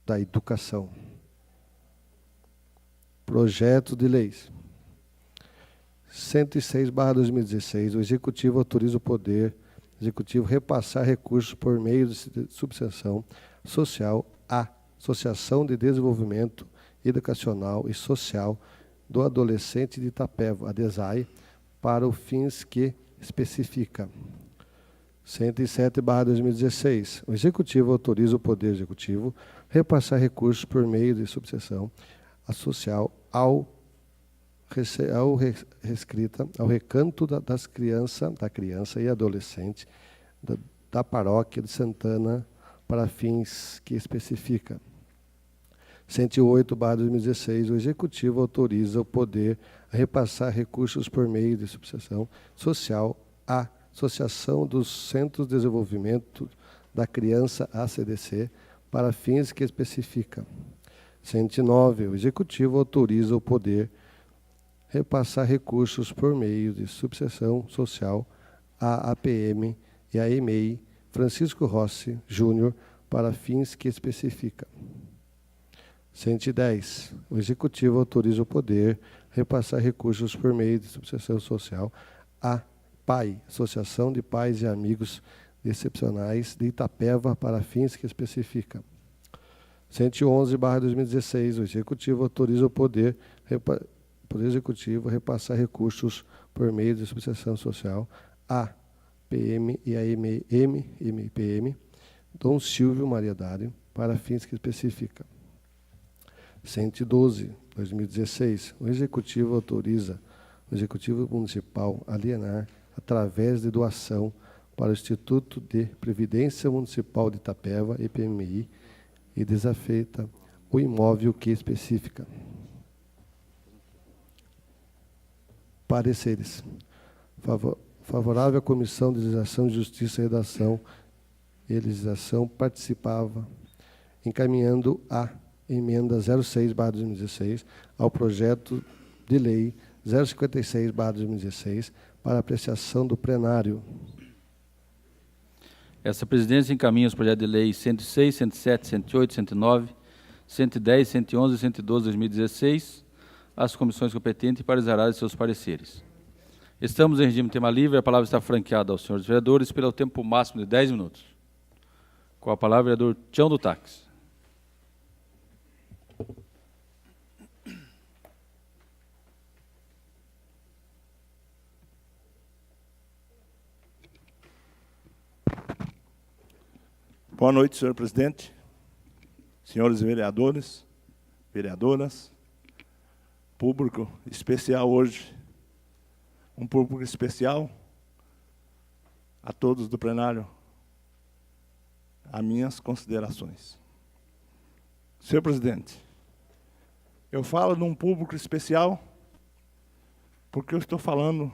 da Educação. Projeto de leis. 106/2016. O Executivo autoriza o Poder Executivo repassar recursos por meio de subseção social à Associação de Desenvolvimento Educacional e Social do Adolescente de Itapeva, a DESAI, para os fins que especifica. 107/2016. O Executivo autoriza o Poder Executivo repassar recursos por meio de subseção social ao recanto da criança e adolescente da paróquia de Santana para fins que especifica. 108/2016. O Executivo autoriza o Poder a repassar recursos por meio de subseção social à Associação dos Centros de Desenvolvimento da Criança, ACDC, para fins que especifica. 109. O Executivo autoriza o Poder repassar recursos por meio de subseção social à APM e à EMEI Francisco Rossi Júnior para fins que especifica. 110. O Executivo autoriza o Poder repassar recursos por meio de subseção social à PAI, Associação de Pais e Amigos Excepcionais de Itapeva para fins que especifica. 111/2016. O Executivo autoriza o Poder Executivo repassar recursos por meio de subseção social à PM e à MPM Dom Silvio Maria Dário para fins que especifica. 112/2016. O Executivo autoriza o Executivo Municipal a alienar, através de doação, para o Instituto de Previdência Municipal de Itapeva, EPMI, e desafeita o imóvel que especifica. Pareceres. Favorável à Comissão de Legislação, Justiça e Redação e Legislação participava, encaminhando a emenda 06/2016 ao projeto de lei 056/2016 para apreciação do plenário. Essa presidência encaminha os projetos de lei 106, 107, 108, 109, 110, 111 e 112 de 2016 às comissões competentes para exarar seus pareceres. Estamos em regime de tema livre. A palavra está franqueada aos senhores vereadores pelo tempo máximo de 10 minutos. Com a palavra, o vereador Tião do Táxi. Boa noite, senhor presidente, senhores vereadores, vereadoras, público especial hoje, um público especial a todos do plenário, as minhas considerações. Senhor presidente, eu falo de um público especial porque eu estou falando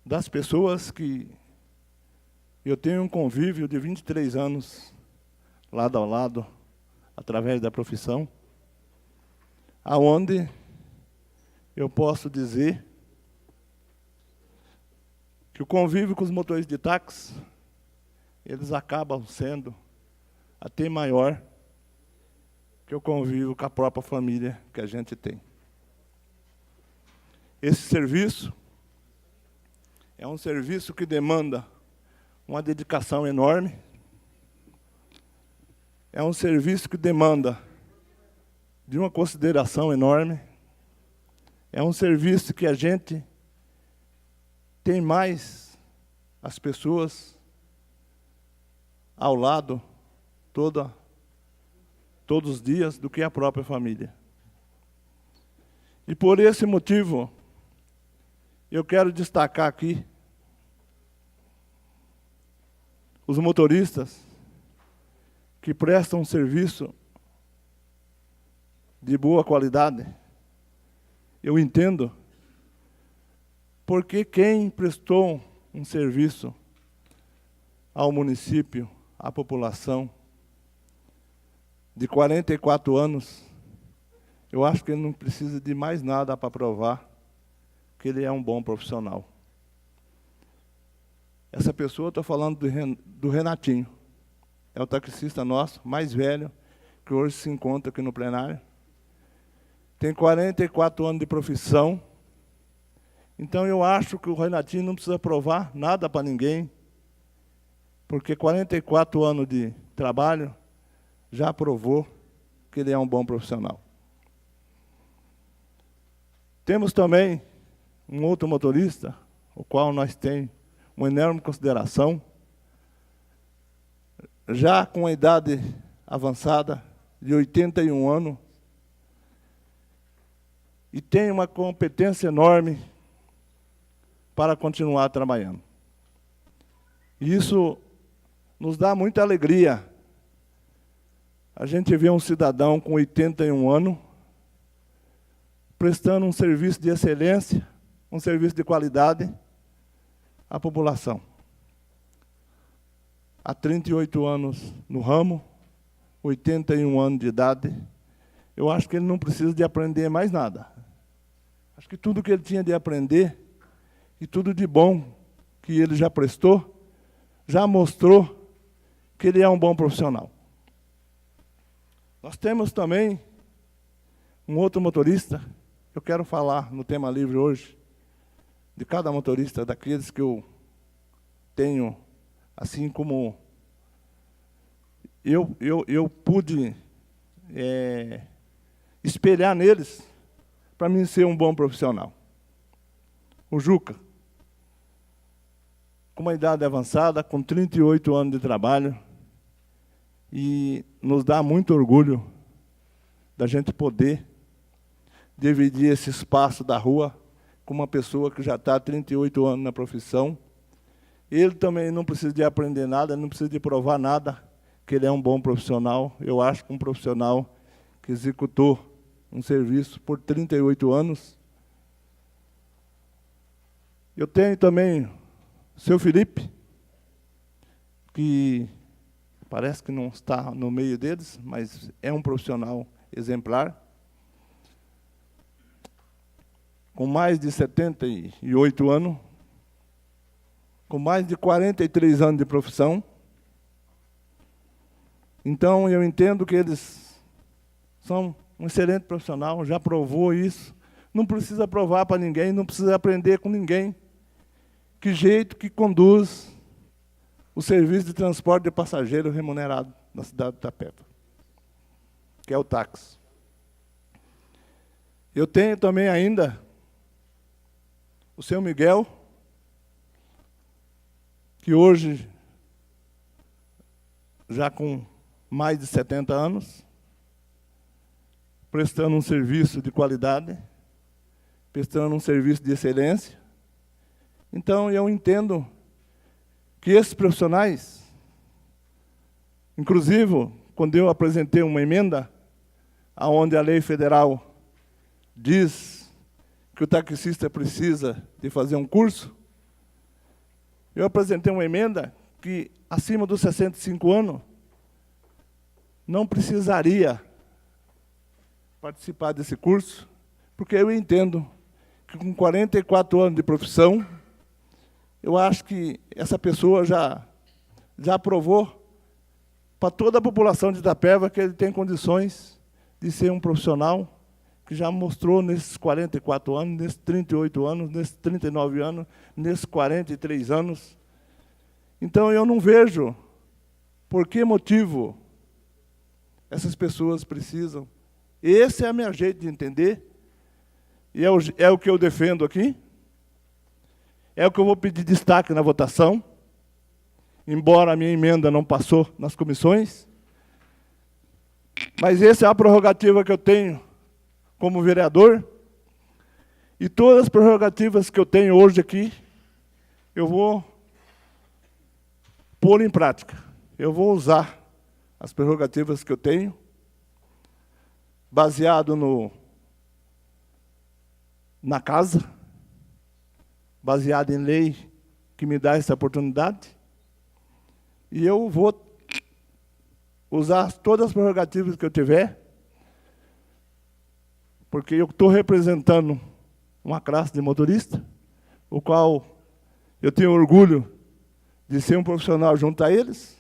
das pessoas que eu tenho um convívio de 23 anos, lado a lado, através da profissão, aonde eu posso dizer que o convívio com os motores de táxi, eles acabam sendo até maior que o convívio com a própria família que a gente tem. Esse serviço é um serviço que demanda uma dedicação enorme, é um serviço que demanda de uma consideração enorme, é um serviço que a gente tem mais as pessoas ao lado todos os dias do que a própria família. E por esse motivo, eu quero destacar aqui os motoristas que prestam um serviço de boa qualidade. Eu entendo porque quem prestou um serviço ao município, à população, de 44 anos, eu acho que ele não precisa de mais nada para provar que ele é um bom profissional. Essa pessoa, estou falando do Renatinho, é o taxista nosso, mais velho, que hoje se encontra aqui no plenário. Tem 44 anos de profissão. Então, eu acho que o Renatinho não precisa provar nada para ninguém, porque 44 anos de trabalho já provou que ele é um bom profissional. Temos também um outro motorista, o qual nós temos uma enorme consideração, já com a idade avançada, de 81 anos, e tem uma competência enorme para continuar trabalhando. E isso nos dá muita alegria. A gente vê um cidadão com 81 anos prestando um serviço de excelência, um serviço de qualidade à população. Há 38 anos no ramo, 81 anos de idade, eu acho que ele não precisa de aprender mais nada. Acho que tudo que ele tinha de aprender e tudo de bom que ele já prestou, já mostrou que ele é um bom profissional. Nós temos também um outro motorista. Eu quero falar no tema livre hoje de cada motorista, daqueles que eu tenho, assim como eu pude espelhar neles para mim ser um bom profissional. O Juca, com uma idade avançada, com 38 anos de trabalho, e nos dá muito orgulho da gente poder dividir esse espaço da rua com uma pessoa que já está há 38 anos na profissão. Ele também não precisa de aprender nada, não precisa de provar nada, que ele é um bom profissional. Eu acho que um profissional que executou um serviço por 38 anos. Eu tenho também o seu Felipe, que parece que não está no meio deles, mas é um profissional exemplar, com mais de 78 anos, com mais de 43 anos de profissão. Então, eu entendo que eles são um excelente profissional, já provou isso, não precisa provar para ninguém, não precisa aprender com ninguém que jeito que conduz o serviço de transporte de passageiro remunerado na cidade de Itapeva, que é o táxi. Eu tenho também ainda o seu Miguel, que hoje, já com mais de 70 anos, prestando um serviço de qualidade, prestando um serviço de excelência. Então, eu entendo que esses profissionais, inclusive, quando eu apresentei uma emenda, onde a lei federal diz que o taxista precisa de fazer um curso, eu apresentei uma emenda que, acima dos 65 anos, não precisaria participar desse curso, porque eu entendo que, com 44 anos de profissão, eu acho que essa pessoa já provou para toda a população de Itapeva que ele tem condições de ser um profissional que já mostrou nesses 44 anos, nesses 38 anos, nesses 39 anos, nesses 43 anos. Então, eu não vejo por que motivo essas pessoas precisam. Esse é o meu jeito de entender, e é o que eu defendo aqui, é o que eu vou pedir destaque na votação, embora a minha emenda não passou nas comissões, mas essa é a prerrogativa que eu tenho como vereador, e todas as prerrogativas que eu tenho hoje aqui, eu vou pôr em prática. Eu vou usar as prerrogativas que eu tenho, baseado na casa, baseado em lei que me dá essa oportunidade, e eu vou usar todas as prerrogativas que eu tiver, porque eu estou representando uma classe de motorista, o qual eu tenho orgulho de ser um profissional junto a eles,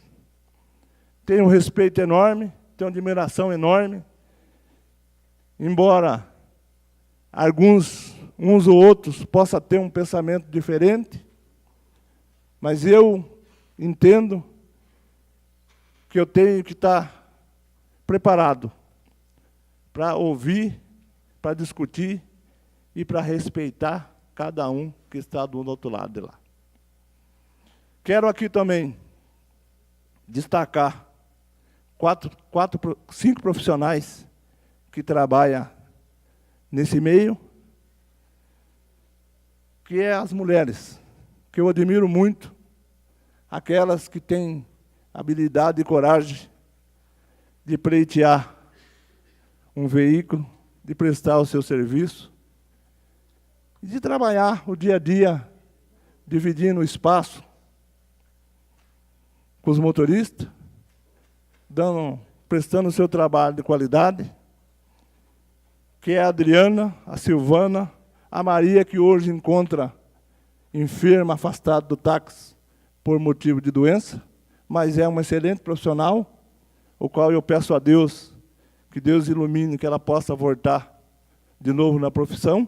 tenho um respeito enorme, tenho admiração enorme, embora uns ou outros possam ter um pensamento diferente, mas eu entendo que eu tenho que estar preparado para ouvir, para discutir e para respeitar cada um que está do outro lado de lá. Quero aqui também destacar 5 profissionais que trabalham nesse meio, que é as mulheres, que eu admiro muito, aquelas que têm habilidade e coragem de pleitear um veículo, de prestar o seu serviço, e de trabalhar o dia a dia, dividindo o espaço com os motoristas, prestando o seu trabalho de qualidade, que é a Adriana, a Silvana, a Maria, que hoje encontra enferma, afastada do táxi por motivo de doença, mas é uma excelente profissional, o qual eu peço a Deus, que Deus ilumine, que ela possa voltar de novo na profissão,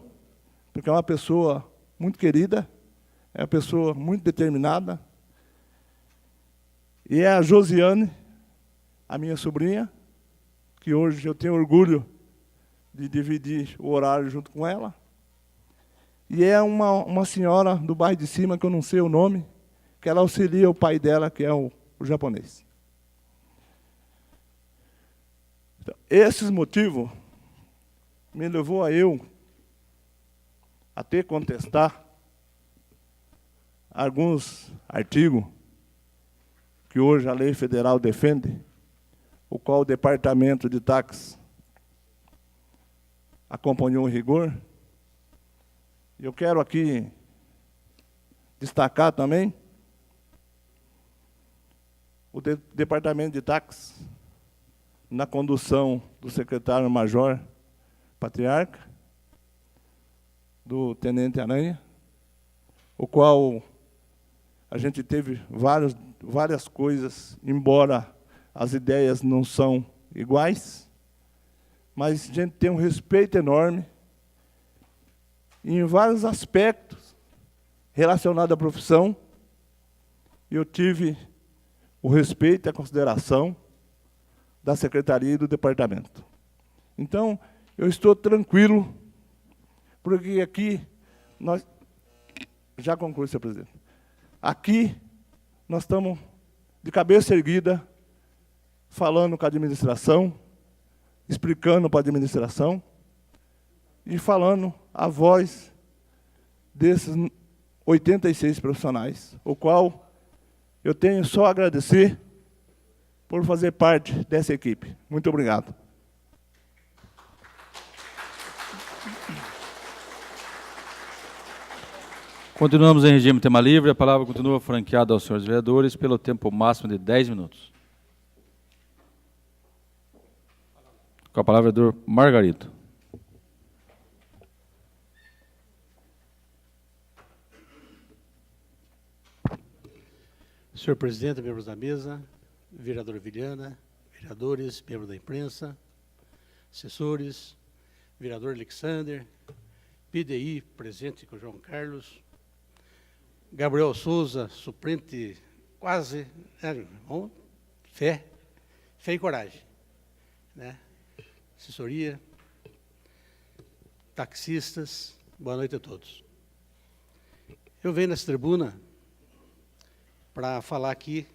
porque é uma pessoa muito querida, é uma pessoa muito determinada. E é a Josiane, a minha sobrinha, que hoje eu tenho orgulho de dividir o horário junto com ela. E é uma senhora do bairro de cima, que eu não sei o nome, que ela auxilia o pai dela, que é o japonês. Então, esses motivos me levou a eu ter que contestar alguns artigos que hoje a lei federal defende, o qual o Departamento de Táxi acompanhou em rigor. Eu quero aqui destacar também o Departamento de Táxi, na condução do secretário-major Patriarca, do Tenente Aranha, o qual a gente teve várias coisas, embora as ideias não são iguais, mas a gente tem um respeito enorme em vários aspectos relacionados à profissão. Eu tive o respeito e a consideração da Secretaria e do Departamento. Então, eu estou tranquilo, porque aqui nós... Já concluí, senhor presidente. Aqui nós estamos de cabeça erguida, falando com a administração, explicando para a administração e falando a voz desses 86 profissionais, o qual eu tenho só a agradecer por fazer parte dessa equipe. Muito obrigado. Continuamos em regime tema livre. A palavra continua franqueada aos senhores vereadores pelo tempo máximo de 10 minutos. Com a palavra, vereador Margarito. Senhor presidente, membros da mesa, vereadora Viliana, vereadores, membros da imprensa, assessores, vereador Alexander, PDI, presente com o João Carlos, Gabriel Souza, suplente, quase, né, fé e coragem, né? Assessoria, taxistas, boa noite a todos. Eu venho nessa tribuna para falar aqui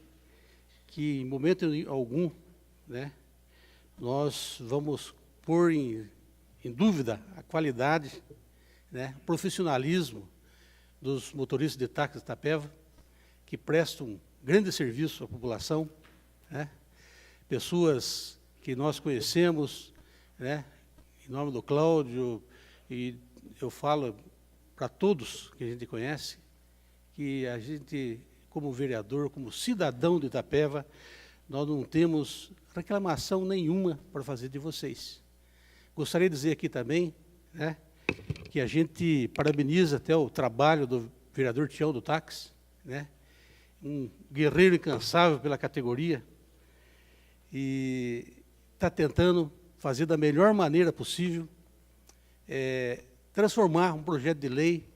que, em momento algum, né, nós vamos pôr em dúvida a qualidade, né, o profissionalismo dos motoristas de táxi de Itapeva, que prestam um grande serviço à população, né, pessoas que nós conhecemos, né, em nome do Cláudio, e eu falo para todos que a gente conhece, que a gente, como vereador, como cidadão de Itapeva, nós não temos reclamação nenhuma para fazer de vocês. Gostaria de dizer aqui também, né, que a gente parabeniza até o trabalho do vereador Tião do Táxi, né, um guerreiro incansável pela categoria, e está tentando fazer da melhor maneira possível, transformar um projeto de lei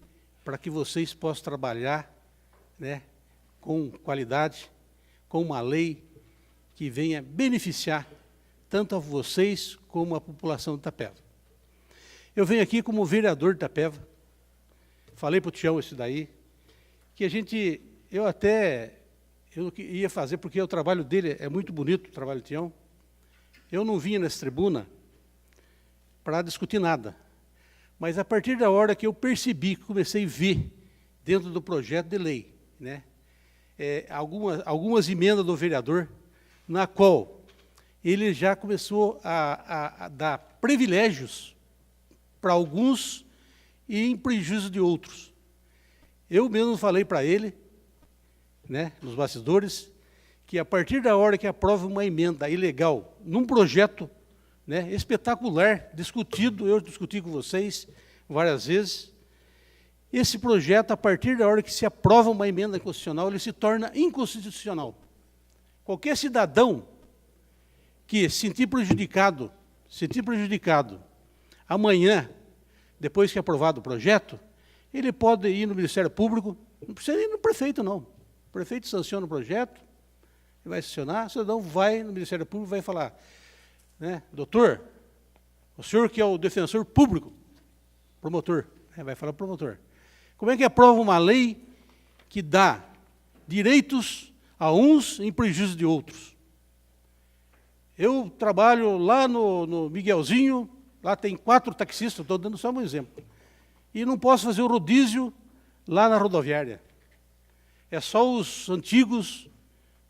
para que vocês possam trabalhar, né, com qualidade, com uma lei que venha beneficiar tanto a vocês como a população de Itapeva. Eu venho aqui como vereador de Itapeva, falei para o Tião isso daí, que eu ia fazer, porque o trabalho dele é muito bonito, o trabalho do Tião. Eu não vinha nessa tribuna para discutir nada, mas a partir da hora que eu percebi, que comecei a ver dentro do projeto de lei, né, algumas emendas do vereador, na qual ele já começou a dar privilégios para alguns e em prejuízo de outros. Eu mesmo falei para ele, né, nos bastidores, que a partir da hora que aprova uma emenda ilegal num projeto, né, espetacular, discutido, eu discuti com vocês várias vezes, esse projeto, a partir da hora que se aprova uma emenda constitucional, ele se torna inconstitucional. Qualquer cidadão que se sentir prejudicado, amanhã, depois que é aprovado o projeto, ele pode ir no Ministério Público, não precisa ir no prefeito, não. O prefeito sanciona o projeto, ele vai sancionar, o cidadão vai no Ministério Público e vai falar, né, doutor, o senhor que é o defensor público, promotor, né, vai falar promotor, como é que aprova uma lei que dá direitos a uns em prejuízo de outros? Eu trabalho lá no Miguelzinho, lá tem 4 taxistas, estou dando só um exemplo, e não posso fazer o rodízio lá na rodoviária. É só os antigos,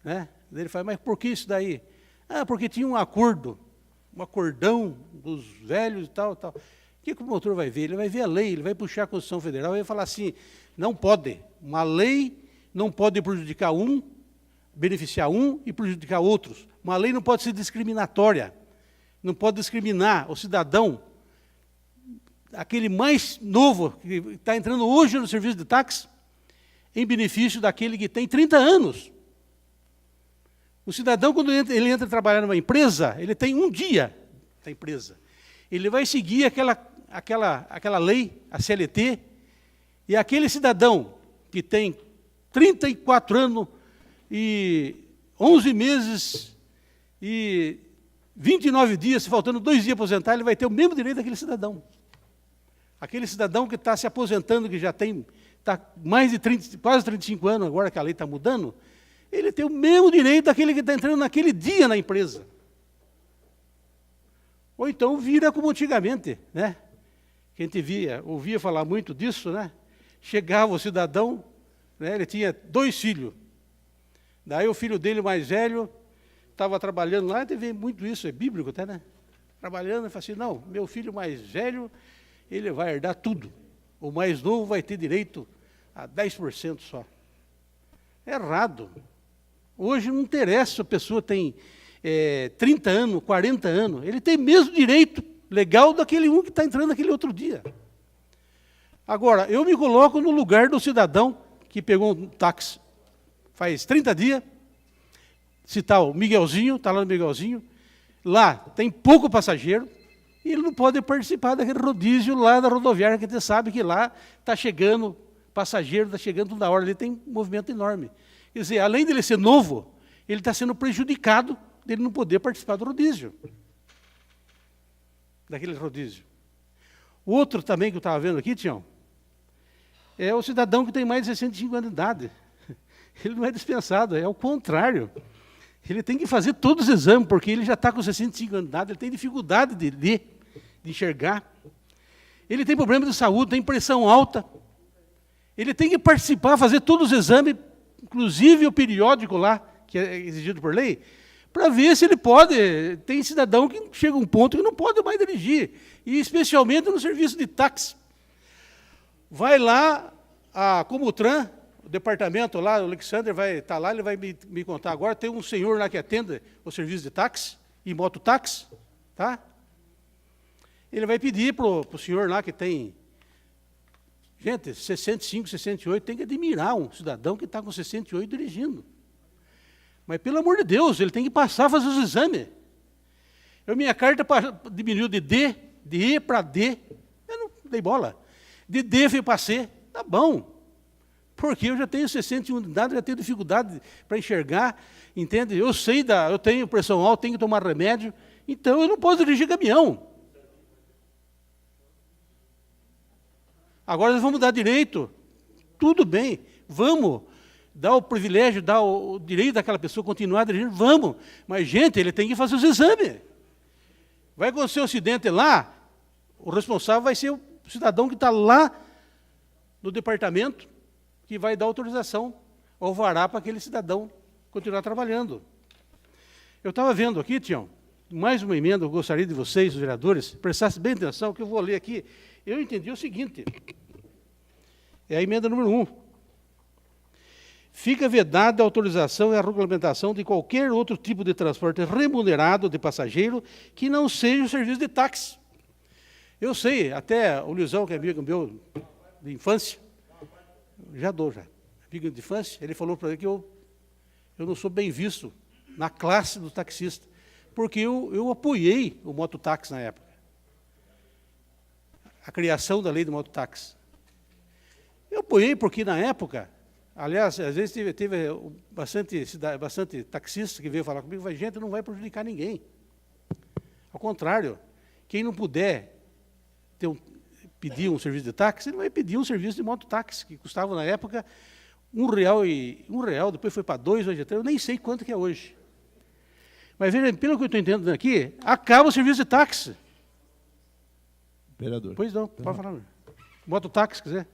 né? Ele fala, mas por que isso daí? Ah, porque tinha um acordão dos velhos e tal, tal. O que o promotor vai ver? Ele vai ver a lei, ele vai puxar a Constituição Federal e vai falar assim, não pode, uma lei não pode prejudicar um, beneficiar um e prejudicar outros. Uma lei não pode ser discriminatória, não pode discriminar o cidadão, aquele mais novo, que está entrando hoje no serviço de táxi, em benefício daquele que tem 30 anos. O cidadão, quando ele entra trabalhar numa empresa, ele tem um dia da empresa. Ele vai seguir aquela lei, a CLT, e aquele cidadão que tem 34 anos e 11 meses e 29 dias, faltando 2 dias para aposentar, ele vai ter o mesmo direito daquele cidadão. Aquele cidadão que está se aposentando, que já está mais de quase 35 anos, agora que a lei está mudando, ele tem o mesmo direito daquele que está entrando naquele dia na empresa. Ou então vira como antigamente, né? Que a gente ouvia falar muito disso, né? Chegava o cidadão, né? Ele tinha 2 filhos. Daí o filho dele mais velho estava trabalhando lá, teve muito isso, é bíblico até, né? Trabalhando, e falou assim, não, meu filho mais velho, ele vai herdar tudo. O mais novo vai ter direito a 10% só. É errado. Hoje não interessa se a pessoa tem 30 anos, 40 anos, ele tem mesmo direito legal daquele um que está entrando naquele outro dia. Agora, eu me coloco no lugar do cidadão que pegou um táxi faz 30 dias, se está o Miguelzinho, está lá no Miguelzinho, lá tem pouco passageiro, e ele não pode participar daquele rodízio lá da rodoviária, que você sabe que lá está chegando passageiro, está chegando toda hora, ele tem um movimento enorme. Quer dizer, além de ele ser novo, ele está sendo prejudicado dele não poder participar do rodízio. Daquele rodízio. O outro também que eu estava vendo aqui, Tião, é o cidadão que tem mais de 65 anos de idade. Ele não é dispensado, é o contrário. Ele tem que fazer todos os exames, porque ele já está com 65 anos de idade, ele tem dificuldade de ler, de enxergar. Ele tem problema de saúde, tem pressão alta. Ele tem que participar, fazer todos os exames, inclusive o periódico lá, que é exigido por lei, para ver se ele pode. Tem cidadão que chega a um ponto que não pode mais dirigir, e especialmente no serviço de táxi. Vai lá, a Comutran, o departamento lá, o Alexander vai estar lá, ele vai me contar agora, tem um senhor lá que atende o serviço de táxi, e mototáxi, tá? Ele vai pedir para o senhor lá que tem, gente, 65, 68, tem que admirar um cidadão que está com 68 dirigindo. Mas, pelo amor de Deus, ele tem que passar a fazer os exames. Minha carta diminuiu de E para D, eu não dei bola. De D veio para C, tá bom. Porque eu já tenho 61 de idade, já tenho dificuldade para enxergar, entende? Eu tenho pressão alta, tenho que tomar remédio, então eu não posso dirigir caminhão. Agora nós vamos dar direito, tudo bem, vamos dar o privilégio, dar o direito daquela pessoa continuar dirigindo, vamos. Mas, gente, ele tem que fazer os exames. Vai acontecer um acidente lá, o responsável vai ser o cidadão que está lá no departamento, que vai dar autorização, alvará para aquele cidadão continuar trabalhando. Eu estava vendo aqui, Tião, mais uma emenda, eu gostaria de vocês, os vereadores, prestassem bem atenção, que eu vou ler aqui. Eu entendi o seguinte, é a emenda número 1. Fica vedada a autorização e a regulamentação de qualquer outro tipo de transporte remunerado de passageiro que não seja o serviço de táxi. Eu sei, até o Luizão, que é amigo meu de infância, já dou, amigo de infância, ele falou para mim que eu não sou bem visto na classe do taxista, porque eu apoiei o mototáxi na época. A criação da lei do mototáxi. Eu apoiei porque, na época, aliás, às vezes teve bastante taxista que veio falar comigo, mas, gente, não vai prejudicar ninguém. Ao contrário, quem não puder pedir um serviço de táxi, ele vai pedir um serviço de mototáxi, que custava, na época, R$1, depois foi para 2, hoje é 3, eu nem sei quanto que é hoje. Mas, veja, pelo que eu estou entendendo aqui, acaba o serviço de táxi. Vereador. Pois não, pode falar. Mototáxi, se quiser.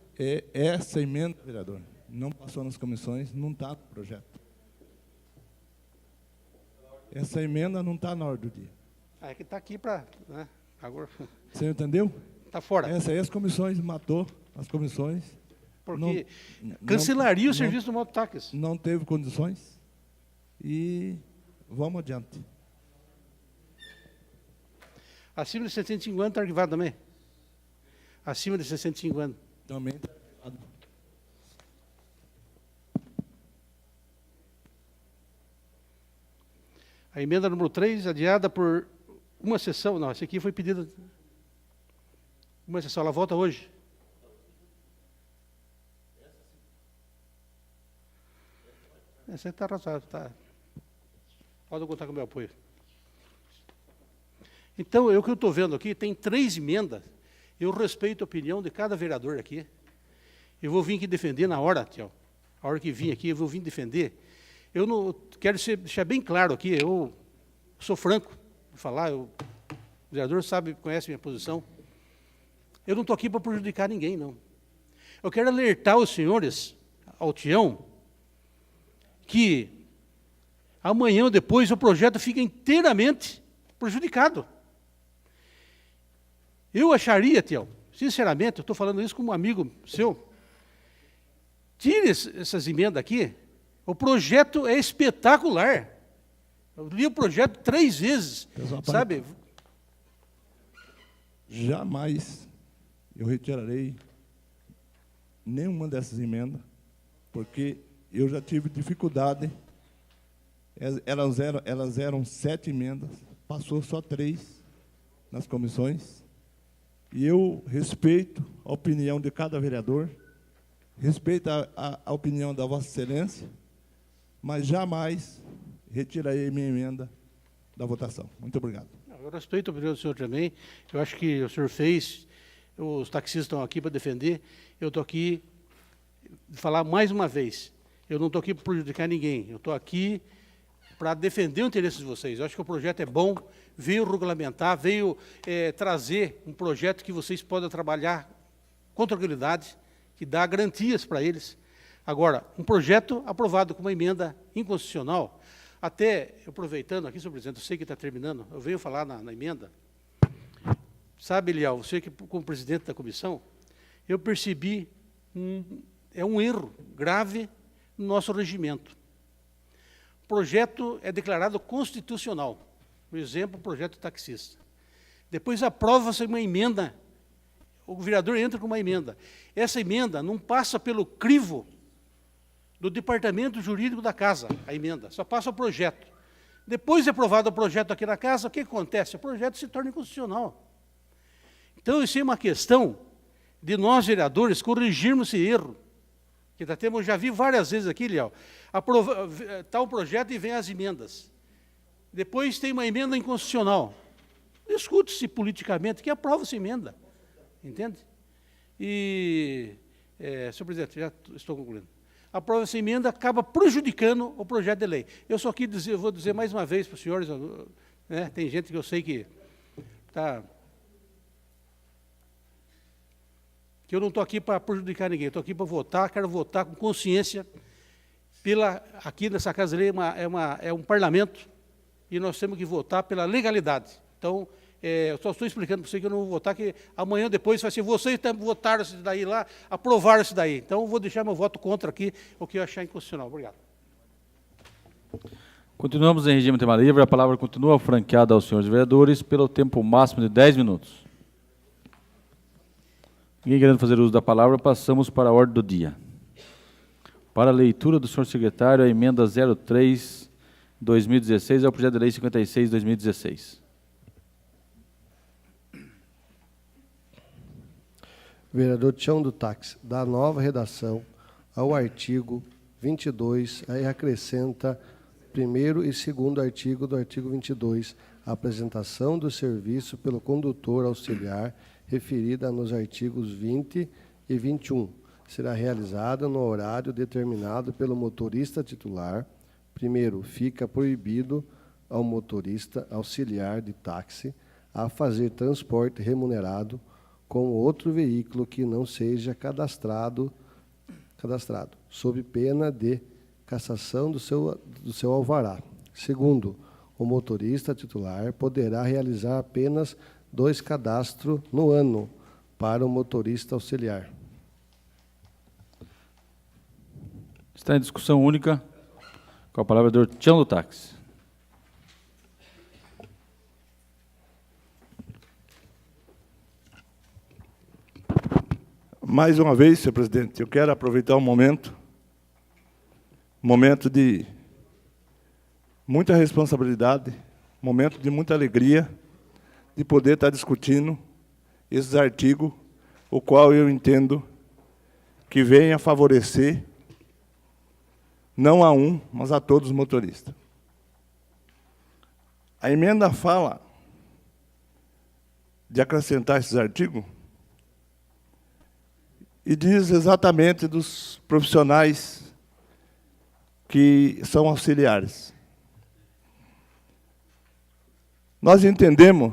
Essa emenda, vereador, não passou nas comissões, não está no projeto. Essa emenda não está na ordem do dia. É que está aqui para... Né, agora... Você entendeu? Está fora. Essa aí as comissões, matou as comissões. Porque cancelaria o serviço do mototáxi. Não teve condições e vamos adiante. Acima de 65 anos está arquivado também? Acima de 65 anos. Também está arquivado. A emenda número 3, adiada por uma sessão. Não, essa aqui foi pedida... Uma sessão, ela volta hoje. Essa está razoável. Tá. Pode contar com o meu apoio. Então, o que eu estou vendo aqui, tem 3 emendas. Eu respeito a opinião de cada vereador aqui. Eu vou vir aqui defender na hora, Tião. A hora que vim aqui, eu vou vir defender. Eu não quero deixar bem claro aqui, eu sou franco de falar, o vereador conhece minha posição. Eu não estou aqui para prejudicar ninguém, não. Eu quero alertar os senhores, ao Tião, que amanhã ou depois o projeto fica inteiramente prejudicado. Eu acharia, Tião, sinceramente, eu estou falando isso como um amigo seu, tire essas emendas aqui, o projeto é espetacular. Eu li o projeto 3 vezes, sabe? Jamais eu retirarei nenhuma dessas emendas, porque eu já tive dificuldade. Elas eram 7 emendas, passou só 3 nas comissões. E eu respeito a opinião de cada vereador, respeito a opinião da Vossa Excelência, mas jamais retirarei minha emenda da votação. Muito obrigado. Eu respeito a opinião do senhor também. Eu acho que o senhor fez, os taxistas estão aqui para defender. Eu estou aqui para falar mais uma vez. Eu não estou aqui para prejudicar ninguém. Eu estou aqui para defender o interesse de vocês. Eu acho que o projeto é bom, veio regulamentar, veio trazer um projeto que vocês podem trabalhar com tranquilidade, que dá garantias para eles. Agora, um projeto aprovado com uma emenda inconstitucional, até, aproveitando aqui, senhor presidente, eu sei que está terminando, eu venho falar na emenda. Sabe, Eliel, você que, como presidente da comissão, eu percebi um erro grave no nosso regimento. O projeto é declarado constitucional. Por exemplo, o projeto taxista. Depois aprova-se uma emenda, o vereador entra com uma emenda. Essa emenda não passa pelo crivo do departamento jurídico da casa, a emenda, só passa o projeto. Depois de aprovado o projeto aqui na casa, o que acontece? O projeto se torna inconstitucional. Então, isso é uma questão de nós, vereadores, corrigirmos esse erro. Que já vi várias vezes aqui, Léo, está o projeto e vem as emendas. Depois tem uma emenda inconstitucional. Discute-se politicamente que aprova essa emenda. Entende? E, senhor presidente, já estou concluindo. Aprova essa emenda, acaba prejudicando o projeto de lei. Eu só aqui vou dizer mais uma vez para os senhores, né, tem gente que eu sei que está... que eu não estou aqui para prejudicar ninguém, estou aqui para votar, quero votar com consciência. Aqui nessa Casa de Lei é um parlamento e nós temos que votar pela legalidade. Então, eu só estou explicando para você que eu não vou votar, que amanhã ou depois vai ser vocês votaram isso daí lá, aprovaram isso daí. Então, eu vou deixar meu voto contra aqui, o que eu achar inconstitucional. Obrigado. Continuamos em regime de tema livre. A palavra continua franqueada aos senhores vereadores pelo tempo máximo de 10 minutos. Ninguém querendo fazer uso da palavra, passamos para a ordem do dia. Para a leitura do senhor secretário, a emenda 03/2016 ao projeto de lei 56/2016. Vereador Tião do Táxi, dá nova redação ao artigo 22, aí acrescenta primeiro e segundo artigo do artigo 22, a apresentação do serviço pelo condutor auxiliar referida nos artigos 20 e 21. Será realizada no horário determinado pelo motorista titular. Primeiro, fica proibido ao motorista auxiliar de táxi a fazer transporte remunerado com outro veículo que não seja cadastrado, sob pena de cassação do seu alvará. Segundo, o motorista titular poderá realizar apenas 2 cadastros no ano para o motorista auxiliar. Está em discussão única. Com a palavra, o vereador Tião do Táxi. Mais uma vez, senhor presidente, eu quero aproveitar um momento de muita responsabilidade, momento de muita alegria, de poder estar discutindo esses artigos, o qual eu entendo que vem a favorecer, não a um, mas a todos os motoristas. A emenda fala de acrescentar esses artigos e diz exatamente dos profissionais que são auxiliares. Nós entendemos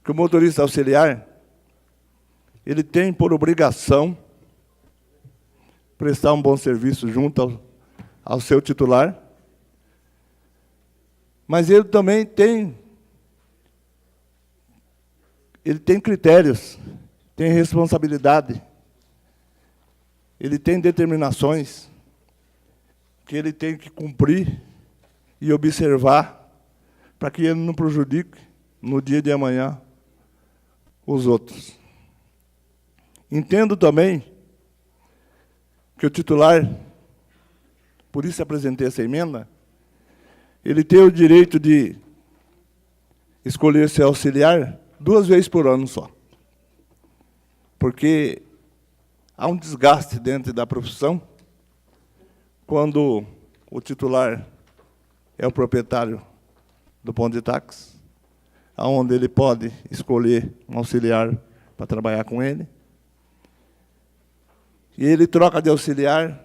que o motorista auxiliar, ele tem por obrigação prestar um bom serviço junto ao seu titular, mas ele também tem critérios, tem responsabilidade, ele tem determinações que ele tem que cumprir e observar para que ele não prejudique no dia de amanhã os outros. Entendo também que o titular, por isso apresentei essa emenda, ele tem o direito de escolher ser auxiliar 2 vezes por ano só. Porque há um desgaste dentro da profissão quando o titular é o proprietário do ponto de táxi, onde ele pode escolher um auxiliar para trabalhar com ele. E ele troca de auxiliar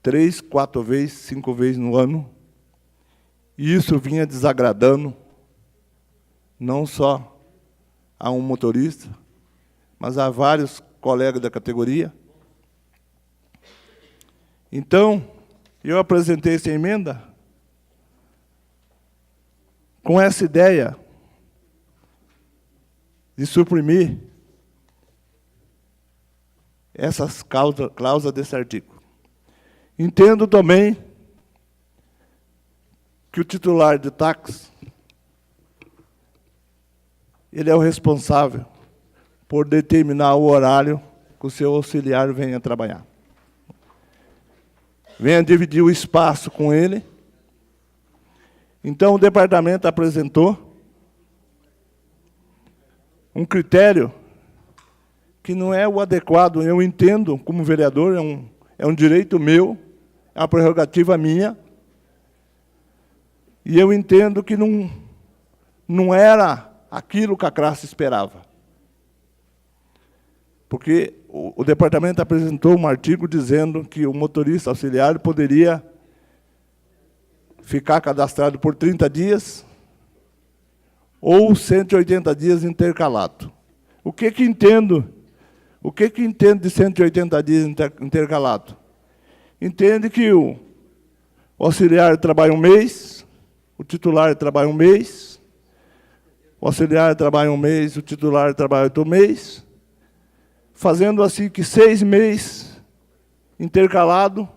3, 4 vezes, 5 vezes no ano. E isso vinha desagradando não só a um motorista, mas a vários colegas da categoria. Então, eu apresentei essa emenda com essa ideia de suprimir essas cláusulas desse artigo. Entendo também que o titular de táxi, ele é o responsável por determinar o horário que o seu auxiliar venha trabalhar. Venha dividir o espaço com ele Então, o departamento apresentou um critério que não é o adequado. Eu entendo, como vereador, é um direito meu, é uma prerrogativa minha, e eu entendo que não era aquilo que a classe esperava. Porque o departamento apresentou um artigo dizendo que o motorista auxiliar poderia ficar cadastrado por 30 dias ou 180 dias intercalado. O que entendo? O que entendo de 180 dias intercalado? Entende que o auxiliar trabalha um mês, o titular trabalha um mês, o auxiliar trabalha um mês, o titular trabalha outro mês, fazendo assim que 6 meses intercalado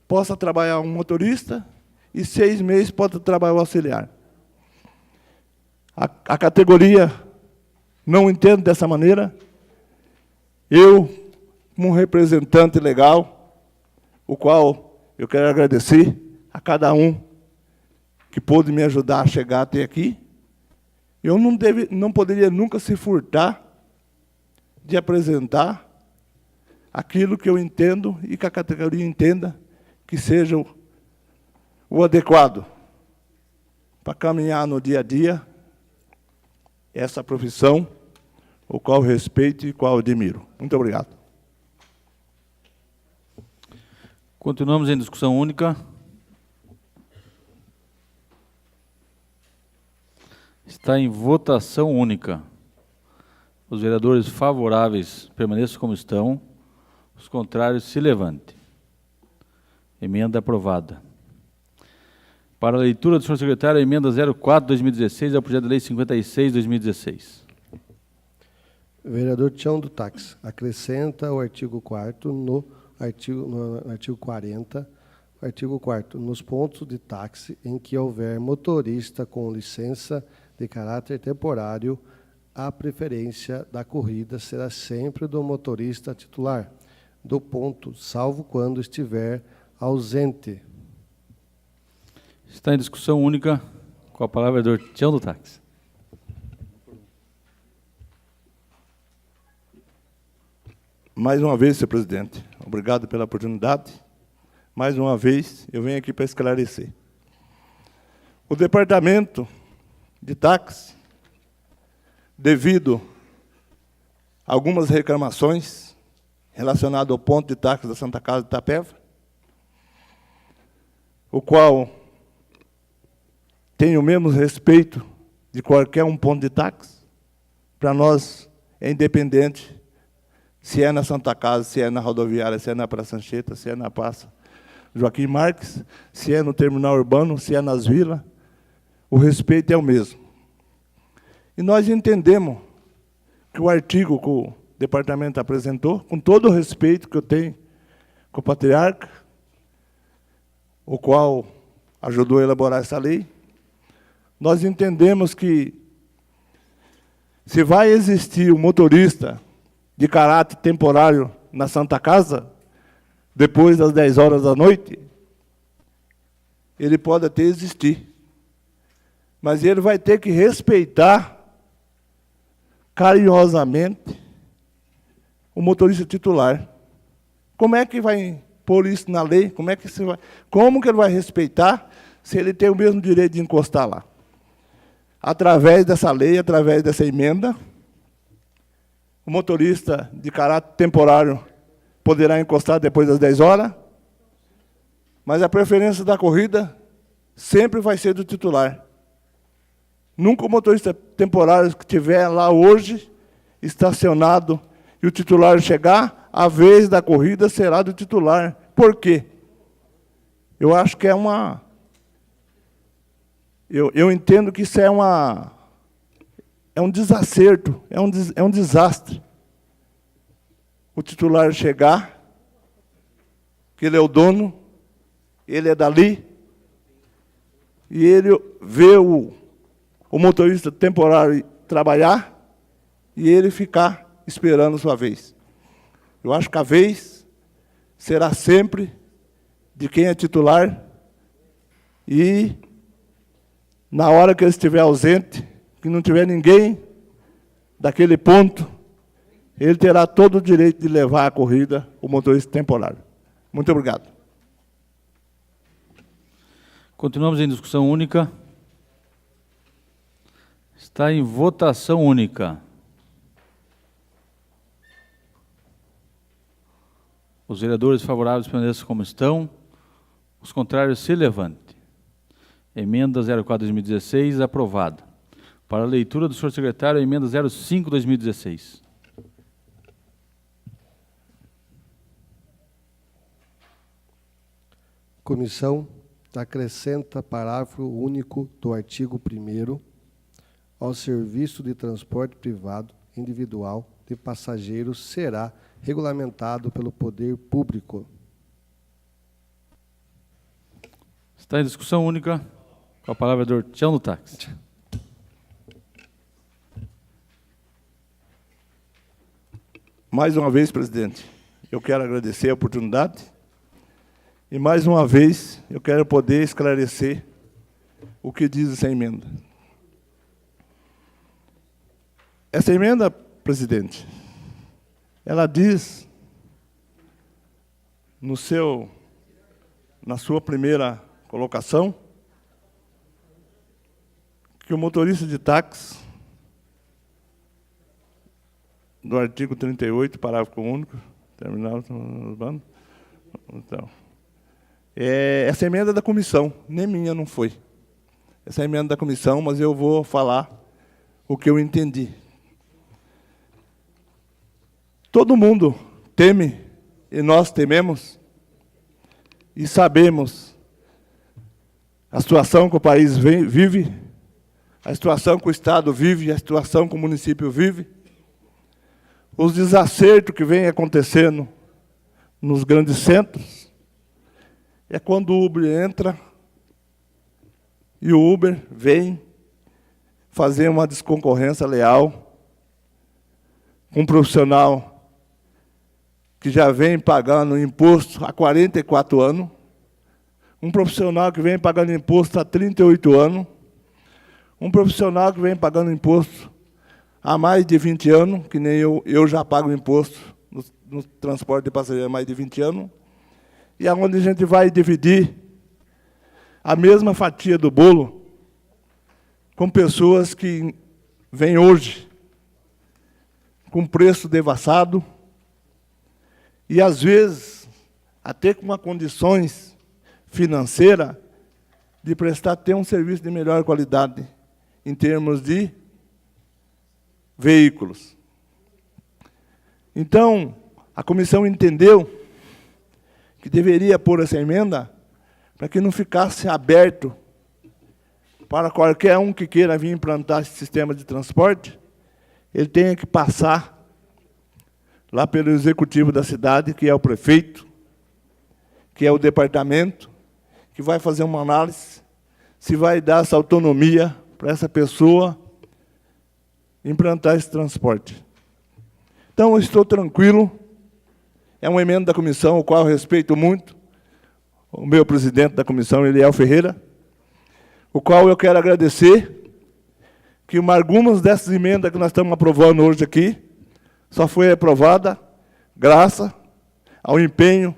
possa trabalhar um motorista e 6 meses pode trabalhar o auxiliar. A categoria não entende dessa maneira. Eu, como representante legal, o qual eu quero agradecer a cada um que pôde me ajudar a chegar até aqui, eu não poderia nunca se furtar de apresentar aquilo que eu entendo e que a categoria entenda que seja o adequado para caminhar no dia a dia essa profissão, o qual eu respeito e qual eu admiro. Muito obrigado. Continuamos em discussão única. Está em votação única. Os vereadores favoráveis permaneçam como estão. Os contrários se levantem. Emenda aprovada. Para a leitura do senhor secretário, a emenda 04/2016 ao projeto de lei 56/2016. Vereador Tião do Táxi, acrescenta o artigo 4º no artigo 40, artigo 4º, nos pontos de táxi em que houver motorista com licença de caráter temporário, a preferência da corrida será sempre do motorista titular do ponto, salvo quando estiver ausente. Está em discussão única. Com a palavra, vereador Tião do Táxi. Mais uma vez, senhor presidente, obrigado pela oportunidade. Mais uma vez, eu venho aqui para esclarecer. O departamento de táxi, devido a algumas reclamações relacionadas ao ponto de táxi da Santa Casa de Itapeva, o qual tem o mesmo respeito de qualquer um ponto de táxi, para nós é independente se é na Santa Casa, se é na rodoviária, se é na Praça Anchieta, se é na Praça Joaquim Marques, se é no terminal urbano, se é nas vilas, o respeito é o mesmo. E nós entendemos que o artigo que o departamento apresentou, com todo o respeito que eu tenho com o patriarca, o qual ajudou a elaborar essa lei, nós entendemos que se vai existir um motorista de caráter temporário na Santa Casa, depois das 10 horas da noite, ele pode até existir. Mas ele vai ter que respeitar carinhosamente o motorista titular. Como é que vai pôr isso na lei? Como que ele vai respeitar se ele tem o mesmo direito de encostar lá? Através dessa lei, através dessa emenda, o motorista de caráter temporário poderá encostar depois das 10 horas, mas a preferência da corrida sempre vai ser do titular. Nunca o motorista temporário que estiver lá hoje, estacionado, e o titular chegar, a vez da corrida será do titular. Por quê? Eu acho que é uma... Eu entendo que isso é um desacerto, é um desastre. O titular chegar, que ele é o dono, ele é dali, e ele vê o motorista temporário trabalhar, e ele ficar esperando sua vez. Eu acho que a vez será sempre de quem é titular, e na hora que ele estiver ausente, que não tiver ninguém daquele ponto, ele terá todo o direito de levar a corrida o motorista temporário. Muito obrigado. Continuamos em discussão única. Está em votação única. Os vereadores favoráveis permaneçam como estão. Os contrários se levante. Emenda 04/2016, aprovada. Para a leitura do senhor secretário, a emenda 05/2016. Comissão acrescenta parágrafo único do artigo 1º ao serviço de transporte privado individual de passageiros será regulamentado pelo poder público. Está em discussão única. Com a palavra, o vereador Tião do Táxi. Mais uma vez, presidente, eu quero agradecer a oportunidade e, mais uma vez, eu quero poder esclarecer o que diz essa emenda. Essa emenda, presidente, ela diz, na sua primeira colocação, que o motorista de táxi, do artigo 38, parágrafo único, terminal urbano. Então, essa emenda é da comissão, nem minha não foi. Essa emenda é da comissão, mas eu vou falar o que eu entendi. Todo mundo teme, e nós tememos, e sabemos a situação que o país vive, a situação que o Estado vive, a situação que o município vive, os desacertos que vêm acontecendo nos grandes centros, é quando o Uber entra e o Uber vem fazer uma desconcorrência leal com um profissional que já vem pagando imposto há 44 anos, um profissional que vem pagando imposto há 38 anos, um profissional que vem pagando imposto há mais de 20 anos, que nem eu já pago imposto no transporte de passageiros há mais de 20 anos, e aonde a gente vai dividir a mesma fatia do bolo com pessoas que vêm hoje com preço devassado e, às vezes, até com uma condições financeiras de ter um serviço de melhor qualidade em termos de veículos. Então, a comissão entendeu que deveria pôr essa emenda para que não ficasse aberto para qualquer um que queira vir implantar esse sistema de transporte, ele tenha que passar lá pelo executivo da cidade, que é o prefeito, que é o departamento, que vai fazer uma análise se vai dar essa autonomia para essa pessoa implantar esse transporte. Então, eu estou tranquilo. É uma emenda da comissão, o qual eu respeito muito. O meu presidente da comissão, Eliel Ferreira, o qual eu quero agradecer que algumas dessas emendas que nós estamos aprovando hoje aqui, só foi aprovada graças ao empenho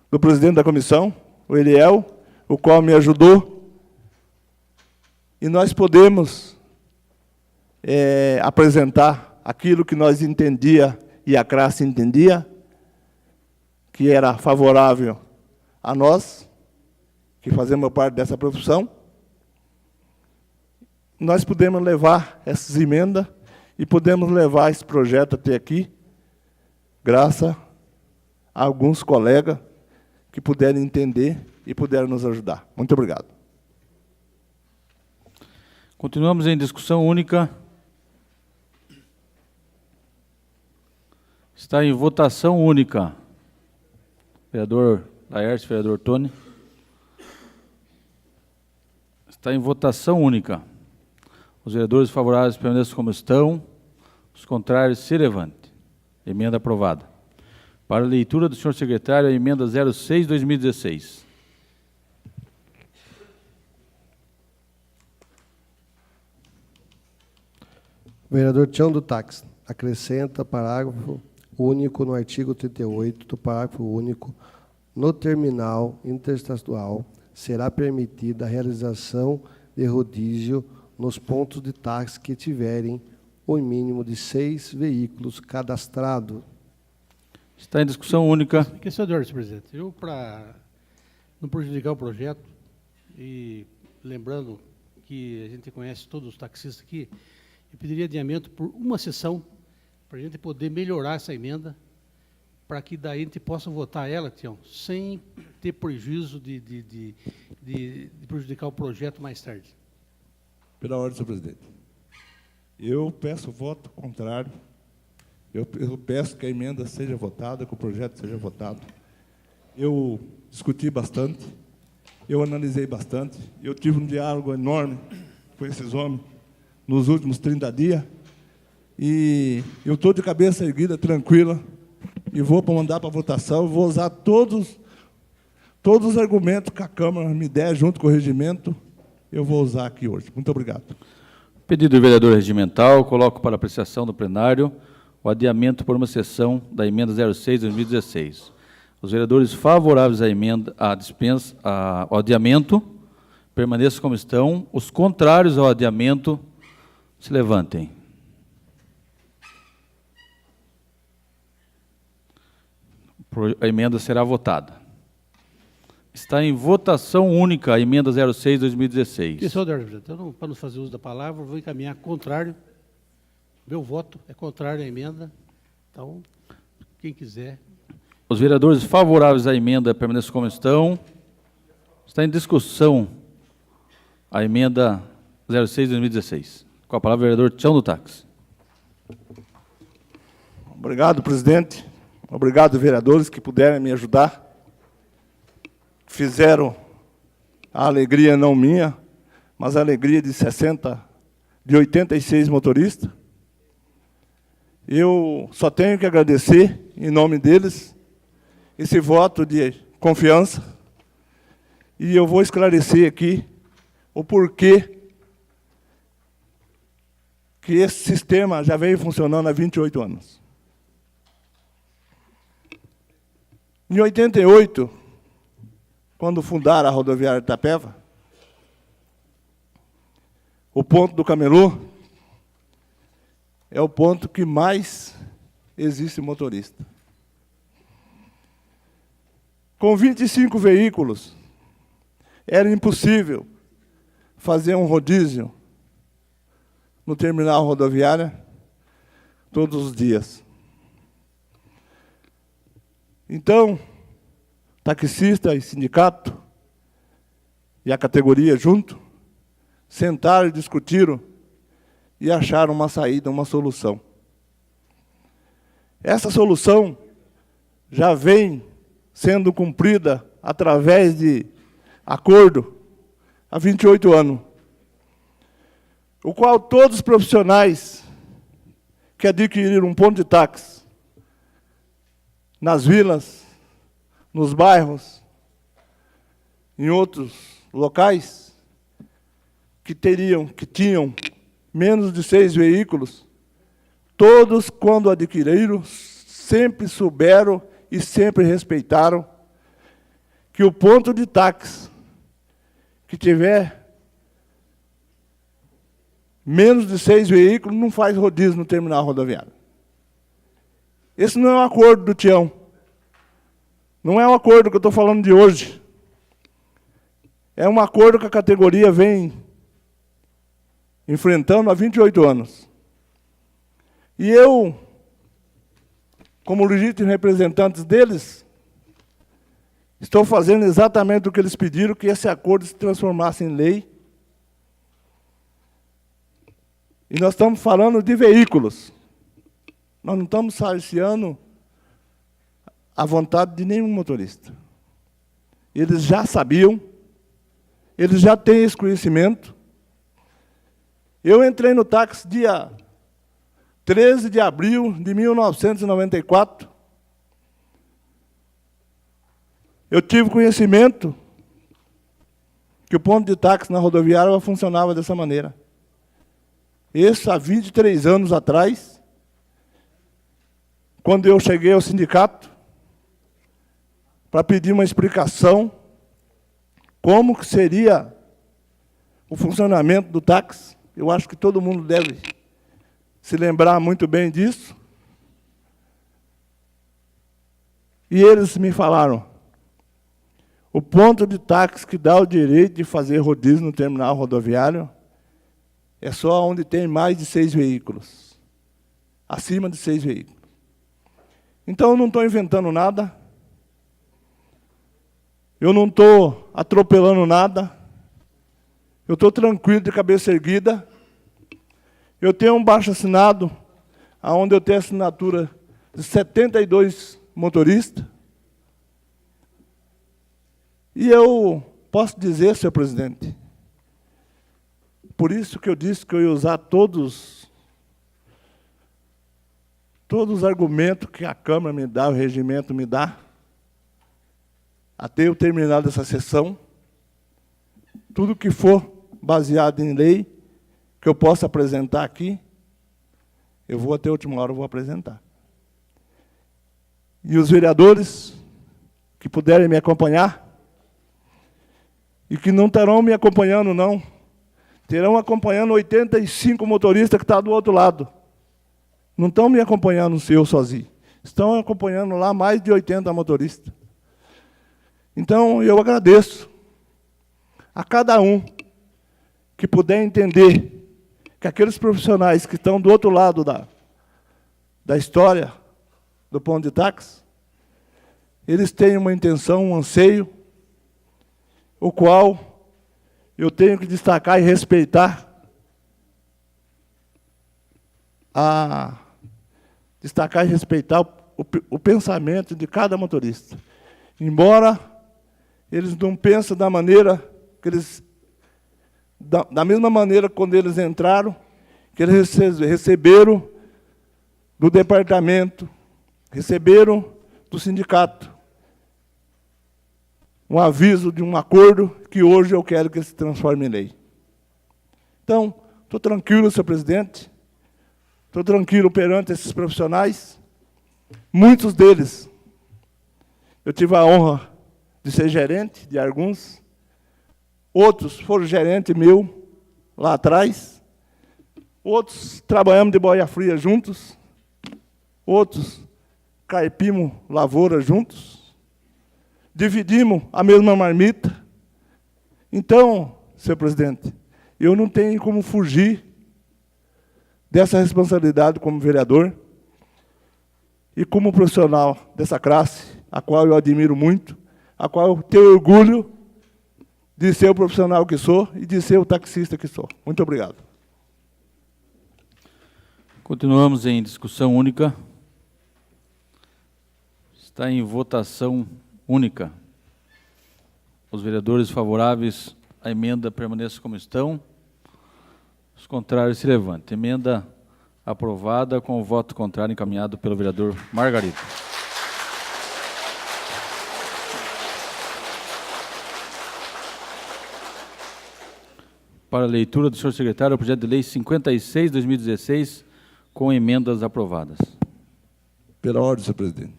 do presidente da comissão, o Eliel, o qual me ajudou. E nós podemos apresentar aquilo que nós entendia e a classe entendia, que era favorável a nós, que fazemos parte dessa profissão. Nós podemos levar essas emendas e podemos levar esse projeto até aqui, graças a alguns colegas que puderam entender e puderam nos ajudar. Muito obrigado. Continuamos em discussão única. Está em votação única. Vereador Laércio, vereador Tony. Está em votação única. Os vereadores favoráveis permaneçam como estão. Os contrários se levantem. Emenda aprovada. Para a leitura do senhor secretário, a emenda 06/2016. Vereador Tião do Táxi, acrescenta parágrafo único no artigo 38 do parágrafo único. No terminal interestadual será permitida a realização de rodízio nos pontos de táxi que tiverem o mínimo de 6 veículos cadastrados. Está em discussão única. Questão de ordem, senhor presidente. Eu, para não prejudicar o projeto, e lembrando que a gente conhece todos os taxistas aqui, eu pediria adiamento por uma sessão, para a gente poder melhorar essa emenda, para que daí a gente possa votar ela, Tião, sem ter prejuízo de prejudicar o projeto mais tarde. Pela ordem, senhor presidente. Eu peço voto contrário. Eu peço que a emenda seja votada, que o projeto seja votado. Eu discuti bastante, eu analisei bastante, eu tive um diálogo enorme com esses homens nos últimos 30 dias, e eu estou de cabeça erguida, tranquila, e vou mandar para votação, vou usar todos os argumentos que a Câmara me der, junto com o regimento, eu vou usar aqui hoje. Muito obrigado. Pedido do vereador regimental, coloco para apreciação do plenário o adiamento por uma sessão da emenda 06/2016. Os vereadores favoráveis à emenda, à dispensa, ao adiamento, permaneçam como estão. Os contrários ao adiamento, se levantem. A emenda será votada. Está em votação única a emenda 06/2016. Questão de ordem, presidente. Então, para não fazer uso da palavra, vou encaminhar contrário. Meu voto é contrário à emenda. Então, quem quiser. Os vereadores favoráveis à emenda permaneçam como estão. Está em discussão a emenda 06/2016. Com a palavra, o vereador Tião do Táxi. Obrigado, presidente. Obrigado, vereadores, que puderam me ajudar. Fizeram a alegria não minha, mas a alegria de 86 motoristas. Eu só tenho que agradecer, em nome deles, esse voto de confiança, e eu vou esclarecer aqui o porquê que esse sistema já vem funcionando há 28 anos. Em 88, quando fundaram a rodoviária de Itapeva, o ponto do Camelô é o ponto que mais existe motorista. Com 25 veículos, era impossível fazer um rodízio no terminal rodoviário todos os dias. Então, taxista e sindicato, e a categoria junto, sentaram e discutiram e acharam uma saída, uma solução. Essa solução já vem sendo cumprida através de acordo há 28 anos, o qual todos os profissionais que adquiriram um ponto de táxi nas vilas, nos bairros, em outros locais, que tinham menos de 6 veículos, todos, quando adquiriram, sempre souberam e sempre respeitaram que o ponto de táxi que tiver menos de 6 veículos não faz rodízio no terminal rodoviário. Esse não é um acordo do Tião. Não é um acordo que eu estou falando de hoje. É um acordo que a categoria vem enfrentando há 28 anos. E eu, como legítimo representante deles, estou fazendo exatamente o que eles pediram, que esse acordo se transformasse em lei. E nós estamos falando de veículos. Nós não estamos cerceando a vontade de nenhum motorista. Eles já sabiam, eles já têm esse conhecimento. Eu entrei no táxi dia 13 de abril de 1994. Eu tive conhecimento que o ponto de táxi na rodoviária funcionava dessa maneira. Isso há 23 anos atrás, quando eu cheguei ao sindicato, para pedir uma explicação como que seria o funcionamento do táxi. Eu acho que todo mundo deve se lembrar muito bem disso. E eles me falaram, o ponto de táxi que dá o direito de fazer rodízio no terminal rodoviário é só onde tem mais de 6 veículos, acima de 6 veículos. Então, eu não estou inventando nada, eu não estou atropelando nada, eu estou tranquilo, de cabeça erguida. Eu tenho um baixo-assinado, onde eu tenho assinatura de 72 motoristas. E eu posso dizer, senhor presidente, por isso que eu disse que eu ia usar todos os argumentos que a Câmara me dá, o regimento me dá, até eu terminar dessa sessão, tudo que for baseado em lei, que eu possa apresentar aqui, eu vou até a última hora, eu vou apresentar. E os vereadores que puderem me acompanhar, e que não estarão me acompanhando, não, terão acompanhando 85 motoristas que estão do outro lado. Não estão me acompanhando eu sozinho. Estão acompanhando lá mais de 80 motoristas. Então, eu agradeço a cada um que puder entender que aqueles profissionais que estão do outro lado da história do ponto de táxi, eles têm uma intenção, um anseio, o qual eu tenho que destacar e respeitar, o pensamento de cada motorista. Embora eles não pensem da maneira que eles... Da mesma maneira quando eles entraram, que eles receberam do departamento, receberam do sindicato um aviso de um acordo que hoje eu quero que se transforme em lei. Então, estou tranquilo, senhor presidente, estou tranquilo perante esses profissionais. Muitos deles, eu tive a honra de ser gerente de alguns, outros foram gerente meu lá atrás, outros trabalhamos de boia fria juntos, outros caipimos lavoura juntos, dividimos a mesma marmita. Então, senhor presidente, eu não tenho como fugir dessa responsabilidade como vereador e como profissional dessa classe, a qual eu admiro muito, a qual eu tenho orgulho de ser o profissional que sou e de ser o taxista que sou. Muito obrigado. Continuamos em discussão única. Está em votação única. Os vereadores favoráveis à emenda permaneçam como estão. Os contrários se levantem. Emenda aprovada com o voto contrário encaminhado pelo vereador Margarida. Para a leitura do senhor secretário, o projeto de lei 56/2016, com emendas aprovadas. Pela ordem, senhor presidente.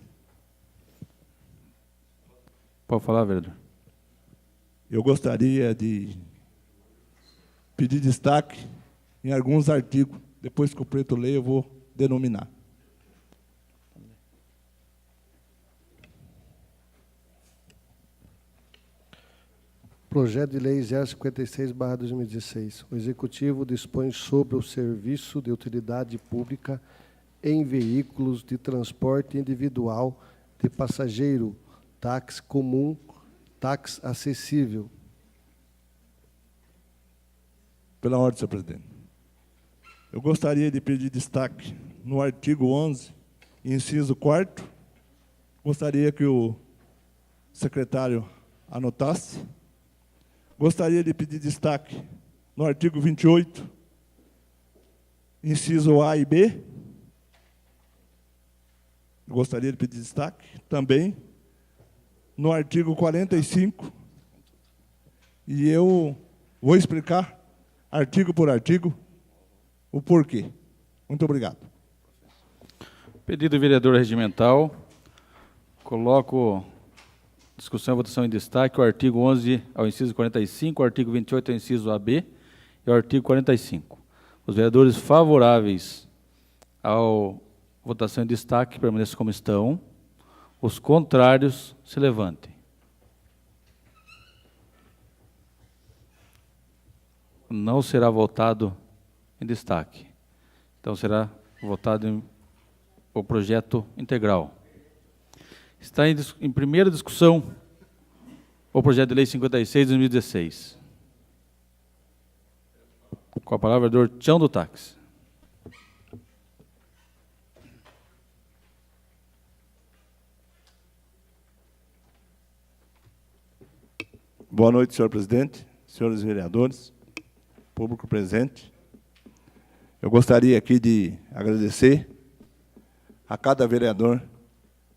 Pode falar, vereador. Eu gostaria de pedir destaque em alguns artigos. Depois que o preto lê, eu vou denominar. Projeto de Lei 056/2016. O Executivo dispõe sobre o serviço de utilidade pública em veículos de transporte individual de passageiro, táxi comum, táxi acessível. Pela ordem, senhor presidente. Eu gostaria de pedir destaque no artigo 11, inciso 4º. Gostaria que o secretário anotasse. Gostaria de pedir destaque no artigo 28, inciso A e B. Gostaria de pedir destaque também no artigo 45. E eu vou explicar artigo por artigo o porquê. Muito obrigado. Pedido do vereador regimental. Coloco discussão e votação em destaque o artigo 11 ao inciso 45, o artigo 28 ao inciso AB e o artigo 45. Os vereadores favoráveis à votação em destaque permaneçam como estão. Os contrários se levantem. Não será votado em destaque. Então, será votado o projeto integral. Está em primeira discussão o projeto de lei 56 de 2016. Com a palavra, o vereador Tião do Táxi. Boa noite, senhor presidente, senhores vereadores, público presente. Eu gostaria aqui de agradecer a cada vereador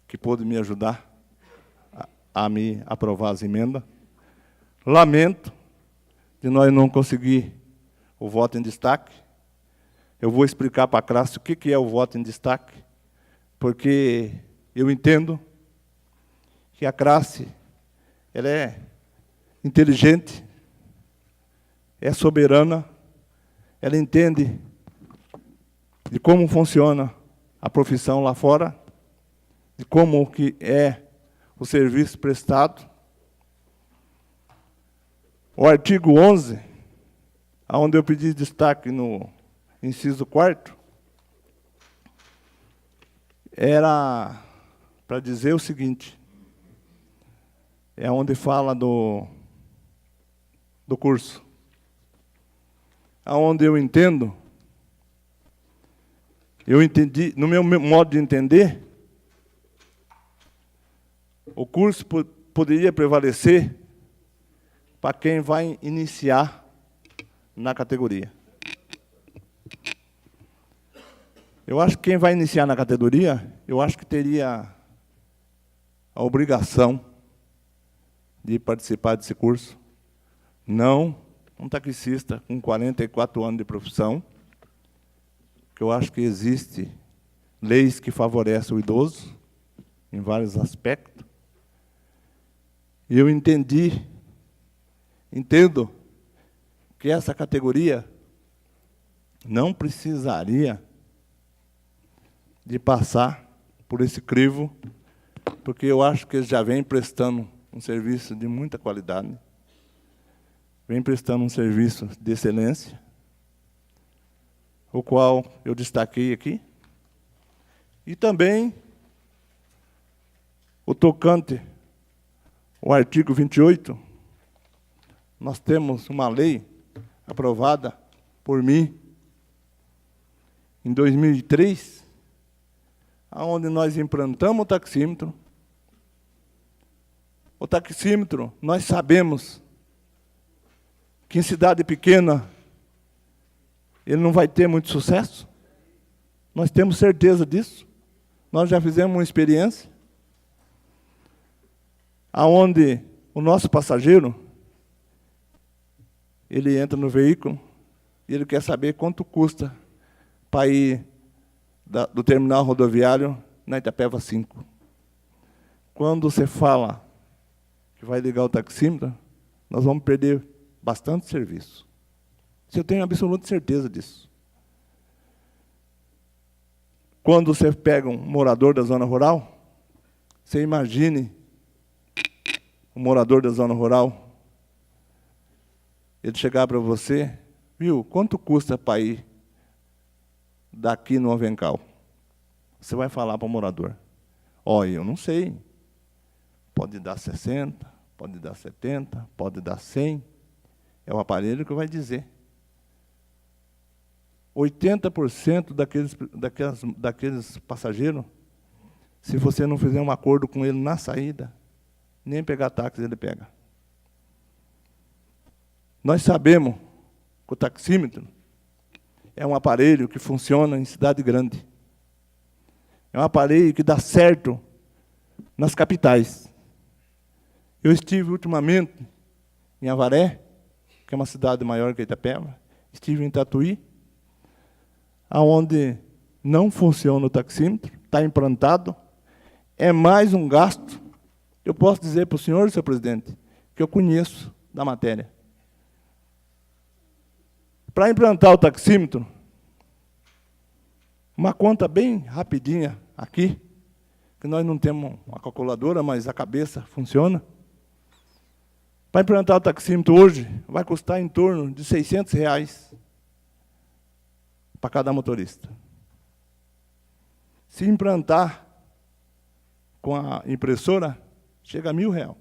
que pôde me ajudar a me aprovar as emendas. Lamento de nós não conseguir o voto em destaque. Eu vou explicar para a classe o que é o voto em destaque, porque eu entendo que a classe ela é inteligente, é soberana, ela entende de como funciona a profissão lá fora, de como que é o serviço prestado. O artigo 11, onde eu pedi destaque no inciso 4º, era para dizer o seguinte, é onde fala do curso, aonde eu entendi, no meu modo de entender, o curso poderia prevalecer para quem vai iniciar na categoria. Eu acho que quem vai iniciar na categoria, eu acho que teria a obrigação de participar desse curso. Não um taxista com 44 anos de profissão, que eu acho que existe leis que favorecem o idoso, em vários aspectos. E eu entendo que essa categoria não precisaria de passar por esse crivo, porque eu acho que eles já vêm prestando um serviço de muita qualidade, vem prestando um serviço de excelência, o qual eu destaquei aqui, e também o tocante, o artigo 28, nós temos uma lei aprovada por mim em 2003, onde nós implantamos o taxímetro. O taxímetro, nós sabemos que em cidade pequena ele não vai ter muito sucesso. Nós temos certeza disso. Nós já fizemos uma experiência aonde o nosso passageiro, ele entra no veículo e ele quer saber quanto custa para ir do terminal rodoviário na Itapeva 5. Quando você fala que vai ligar o taxímetro, nós vamos perder bastante serviço. Eu tenho absoluta certeza disso. Quando você pega um morador da zona rural, você imagine um morador da zona rural, ele chegar para você, viu, quanto custa para ir daqui no Avencal? Você vai falar para o morador, olha, eu não sei, pode dar 60, pode dar 70, pode dar 100, é o aparelho que vai dizer. 80% daqueles passageiros, se você não fizer um acordo com ele na saída, nem pegar táxi ele pega. Nós sabemos que o taxímetro é um aparelho que funciona em cidade grande. É um aparelho que dá certo nas capitais. Eu estive ultimamente em Avaré, que é uma cidade maior que Itapeva, estive em Tatuí, onde não funciona o taxímetro, está implantado, é mais um gasto. Eu posso dizer para o senhor, senhor presidente, que eu conheço da matéria. Para implantar o taxímetro, uma conta bem rapidinha aqui, que nós não temos uma calculadora, mas a cabeça funciona. Para implantar o taxímetro hoje, vai custar em torno de R$600 para cada motorista. Se implantar com a impressora, chega a R$1.000.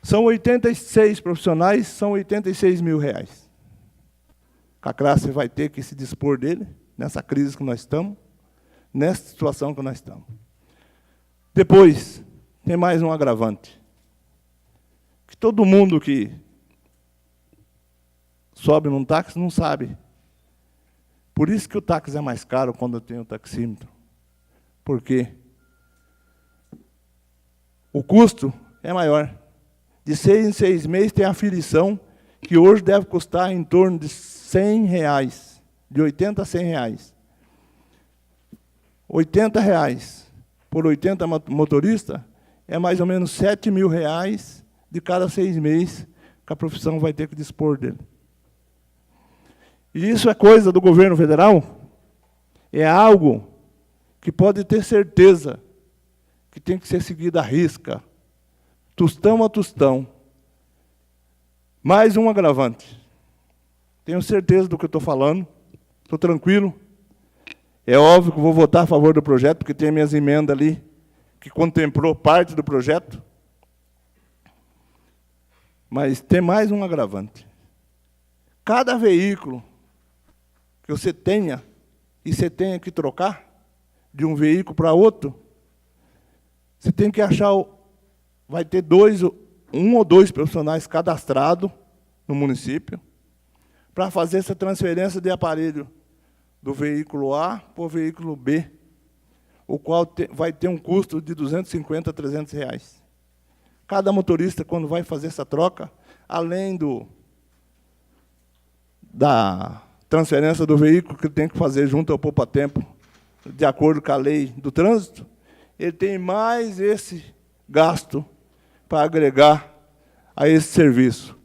São 86 profissionais, são R$86.000. A classe vai ter que se dispor dele, nessa crise que nós estamos, nessa situação que nós estamos. Depois, tem mais um agravante. Que todo mundo que sobe num táxi não sabe. Por isso que o táxi é mais caro quando tem o taxímetro. Por quê? O custo é maior. De 6 em 6 meses tem a afilição, que hoje deve custar em torno de R$100, de 80 a R$100. R$80 por 80 motoristas é mais ou menos R$7.000 de cada 6 meses que a profissão vai ter que dispor dele. E isso é coisa do governo federal? É algo que pode ter certeza que tem que ser seguido à risca, tostão a tostão. Mais um agravante. Tenho certeza do que eu estou falando, estou tranquilo. É óbvio que vou votar a favor do projeto, porque tem minhas emendas ali, que contemplou parte do projeto. Mas tem mais um agravante. Cada veículo que você tenha, e você tenha que trocar de um veículo para outro, você tem que achar, vai ter um ou dois profissionais cadastrados no município, para fazer essa transferência de aparelho do veículo A para o veículo B, o qual vai ter um custo de R$250 a R$300. Cada motorista, quando vai fazer essa troca, além da transferência do veículo que tem que fazer junto ao poupa-tempo, de acordo com a lei do trânsito, ele tem mais esse gasto para agregar a esse serviço.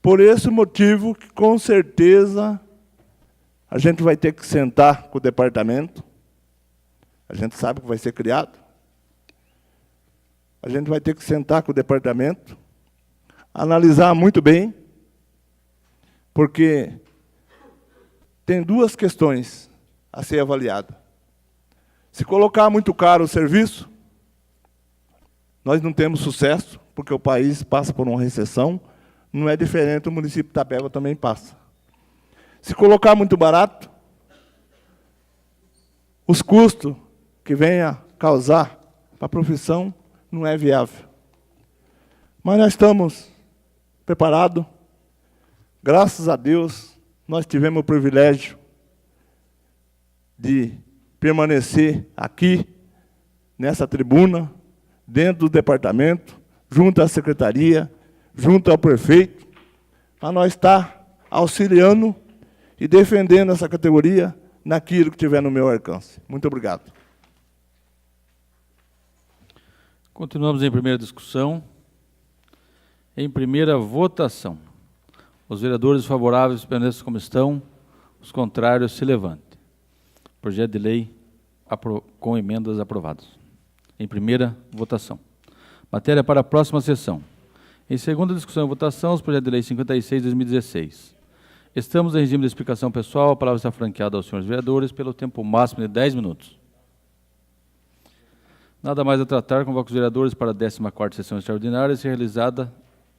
Por esse motivo que, com certeza, a gente vai ter que sentar com o departamento, a gente sabe que vai ser criado, a gente vai ter que sentar com o departamento, analisar muito bem, porque tem duas questões a ser avaliadas. Se colocar muito caro o serviço, nós não temos sucesso, porque o país passa por uma recessão, não é diferente, o município de Itapeva também passa. Se colocar muito barato, os custos que venha causar para a profissão não é viável. Mas nós estamos preparados. Graças a Deus, nós tivemos o privilégio de permanecer aqui, nessa tribuna, dentro do departamento, junto à secretaria, junto ao prefeito, para nós estar auxiliando e defendendo essa categoria naquilo que tiver no meu alcance. Muito obrigado. Continuamos em primeira discussão. Em primeira votação. Os vereadores favoráveis permaneçam como estão, os contrários se levantem. Projeto de lei com emendas aprovadas. Em primeira votação. Matéria para a próxima sessão. Em segunda discussão e votação, os projetos de lei 56 de 2016. Estamos em regime de explicação pessoal. A palavra está franqueada aos senhores vereadores pelo tempo máximo de 10 minutos. Nada mais a tratar, convoco os vereadores para a 14ª sessão extraordinária, a ser realizada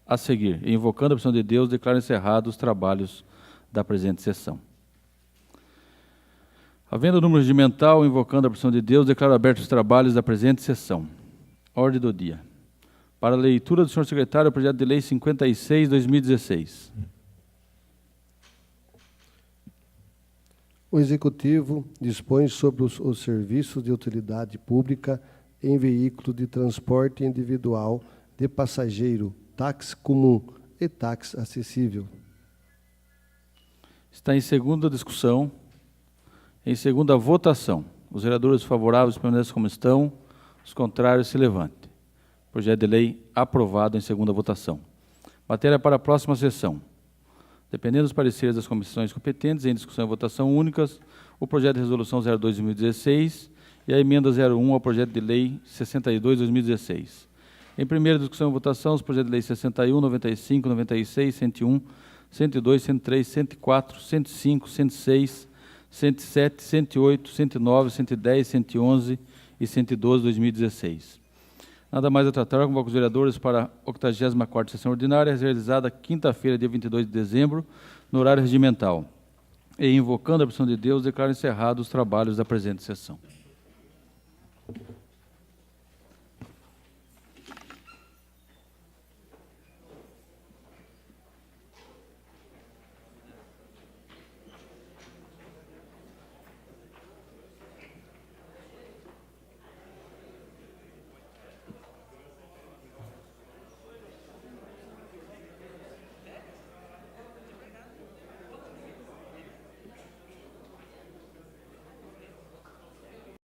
a seguir. E, invocando a opção de Deus, declaro encerrados os trabalhos da presente sessão. Havendo o número regimental, invocando a opção de Deus, declaro abertos os trabalhos da presente sessão. Ordem do dia. Para a leitura do senhor secretário, o projeto de lei 56, 2016. O Executivo dispõe sobre os serviços de utilidade pública em veículo de transporte individual de passageiro, táxi comum e táxi acessível. Está em segunda discussão Em segunda votação, os vereadores favoráveis permaneçam como estão, os contrários se levantem. Projeto de lei aprovado em segunda votação. Matéria para a próxima sessão. Dependendo dos pareceres das comissões competentes, em discussão e votação únicas, o projeto de resolução 02/2016 e a emenda 01 ao projeto de lei 62/2016. Em primeira discussão e votação, os projetos de lei 61, 95, 96, 101, 102, 103, 104, 105, 106, 107, 108, 109, 110, 111 e 112, 2016. Nada mais a tratar, convoco os vereadores para a 84ª sessão ordinária, realizada quinta-feira, dia 22 de dezembro, no horário regimental. E, invocando a pressão de Deus, declaro encerrados os trabalhos da presente sessão.